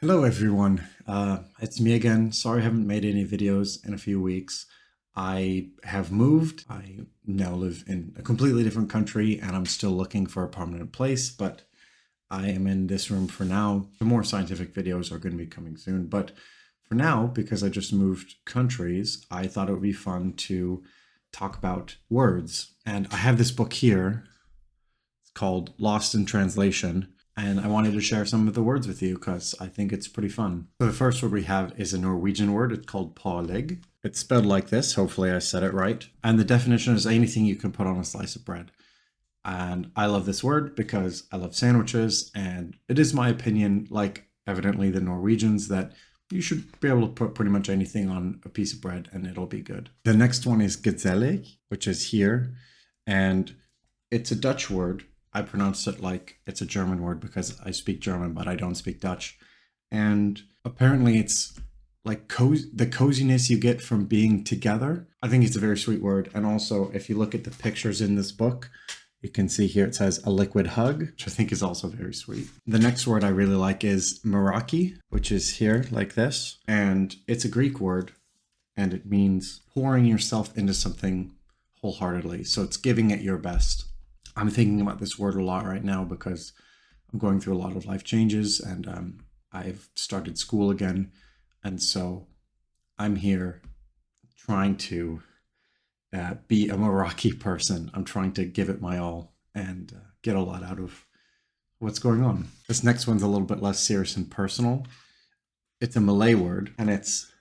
Hello everyone, it's me again. Sorry I haven't made any videos in a few weeks. I have moved. I now live in a completely different country and I'm still looking for a permanent place, but I am in this room for now. The more scientific videos are going to be coming soon, but for now, because I just moved countries, I thought it would be fun to talk about words. And I have this book here. It's called Lost in Translation, and I wanted to share some of the words with you because I think it's pretty fun. So the first word we have is a Norwegian word. It's called pålegg. It's spelled like this. Hopefully I said it right. And the definition is anything you can put on a slice of bread. And I love this word because I love sandwiches, and it is my opinion, like evidently the Norwegians, that you should be able to put pretty much anything on a piece of bread and it'll be good. The next one is gezellig, which is here, and it's a Dutch word. I pronounce it like it's a German word because I speak German, but I don't speak Dutch. And apparently it's like the coziness you get from being together. I think it's a very sweet word. And also, if you look at the pictures in this book, you can see here it says a liquid hug, which I think is also very sweet. The next word I really like is meraki, which is here like this. And it's a Greek word, and it means pouring yourself into something wholeheartedly. So it's giving it your best. I'm thinking about this word a lot right now because I'm going through a lot of life changes, and I've started school again. And so I'm here trying to be a Meraki person. I'm trying to give it my all and get a lot out of what's going on. This next one's a little bit less serious and personal. It's a Malay word, and it's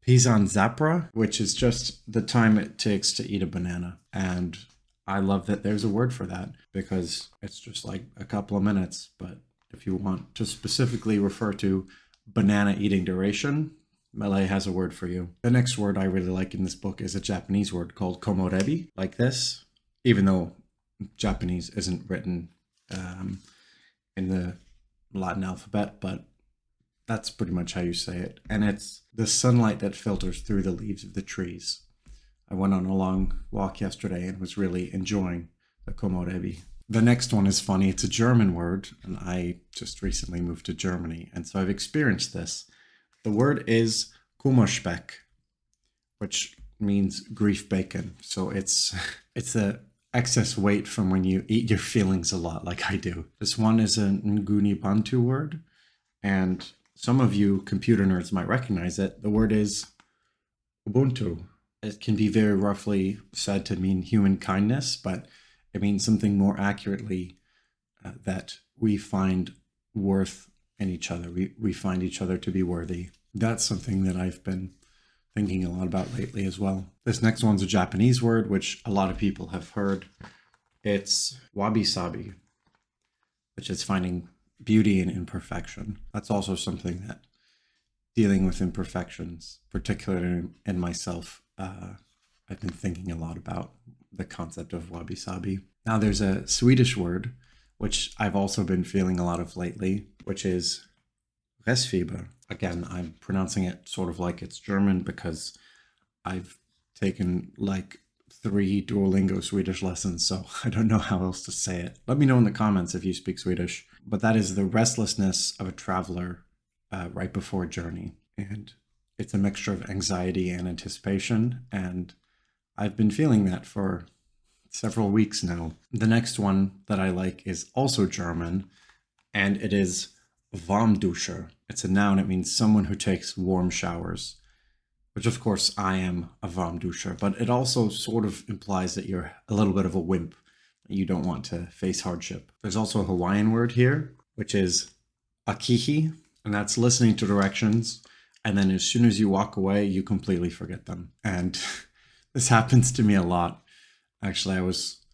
pisan zapra, which is just the time it takes to eat a banana. And I love that there's a word for that because it's just like a couple of minutes. But if you want to specifically refer to banana eating duration, Malay has a word for you. The next word I really like in this book is a Japanese word called komorebi, like this, even though Japanese isn't written in the Latin alphabet, but that's pretty much how you say it. And it's the sunlight that filters through the leaves of the trees. I went on a long walk yesterday and was really enjoying the komorebi. The next one is funny. It's a German word, and I just recently moved to Germany, and so I've experienced this. The word is Kummerspeck, which means grief bacon. So it's a excess weight from when you eat your feelings a lot, like I do. This one is a Nguni Bantu word, and some of you computer nerds might recognize it. The word is Ubuntu. It can be very roughly said to mean human kindness, but it means something more accurately that we find worth in each other. We find each other to be worthy. That's something that I've been thinking a lot about lately as well. This next one's a Japanese word, which a lot of people have heard. It's wabi-sabi, which is finding beauty in imperfection. That's also something that dealing with imperfections, particularly in myself, I've been thinking a lot about the concept of wabi-sabi. Now there's a Swedish word, which I've also been feeling a lot of lately, which is Restfieber. Again, I'm pronouncing it sort of like it's German because I've taken like 3 Duolingo Swedish lessons, so I don't know how else to say it. Let me know in the comments if you speak Swedish. But that is the restlessness of a traveler right before a journey. And it's a mixture of anxiety and anticipation, and I've been feeling that for several weeks now. The next one that I like is also German, and it is Warmduscher. It's a noun. It means someone who takes warm showers, which of course I am a Warmduscher, but it also sort of implies that you're a little bit of a wimp. You don't want to face hardship. There's also a Hawaiian word here, which is akihi, and that's listening to directions. And then as soon as you walk away, you completely forget them. And this happens to me a lot. Actually, I was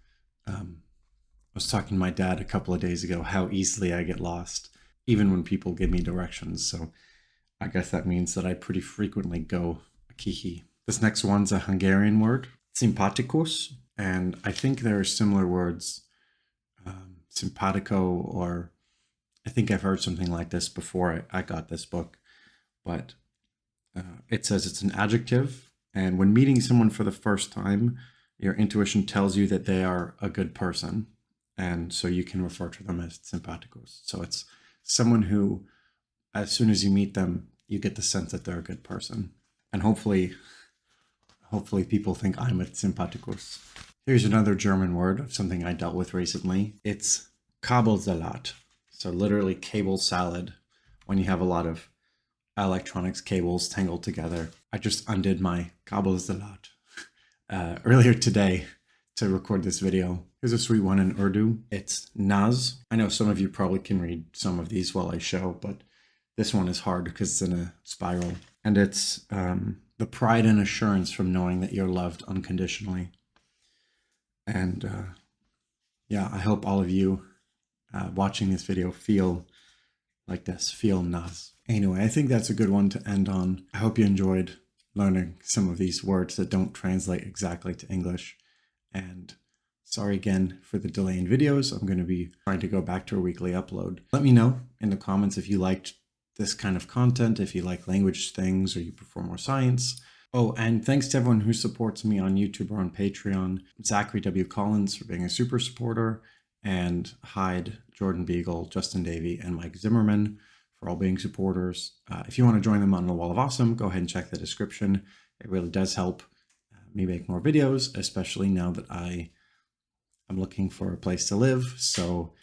talking to my dad a couple of days ago how easily I get lost, even when people give me directions. So I guess that means that I pretty frequently go akihi. This next one's a Hungarian word, sympaticus. And I think there are similar words, simpatico, or I think I've heard something like this before I got this book. But it says it's an adjective, and when meeting someone for the first time, your intuition tells you that they are a good person, and so you can refer to them as sympaticos. So it's someone who as soon as you meet them, you get the sense that they're a good person. And hopefully people think I'm a sympathikus. Here's another German word of something I dealt with recently. It's Kabelsalat. So literally cable salad, when you have a lot of electronics cables tangled together. I just undid my Kabelsalat earlier today to record this video. Here's a sweet one in Urdu. It's Naz. I know some of you probably can read some of these while I show, but this one is hard because it's in a spiral. And it's the pride and assurance from knowing that you're loved unconditionally. And yeah, I hope all of you watching this video feel like this, feel Naz. Anyway, I think that's a good one to end on. I hope you enjoyed learning some of these words that don't translate exactly to English. And sorry again for the delay in videos. I'm going to be trying to go back to a weekly upload. Let me know in the comments if you liked this kind of content, if you like language things or you prefer more science. Oh, and thanks to everyone who supports me on YouTube or on Patreon. Zachary W. Collins for being a super supporter, and Hyde, Jordan Beagle, Justin Davey, and Mike Zimmerman for all being supporters. If you want to join them on the Wall of Awesome, go ahead and check the description. It really does help me make more videos, especially now that I'm looking for a place to live. So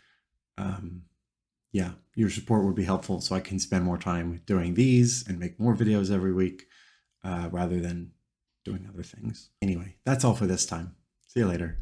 yeah, your support would be helpful so I can spend more time doing these and make more videos every week rather than doing other things. Anyway, that's all for this time. See you later.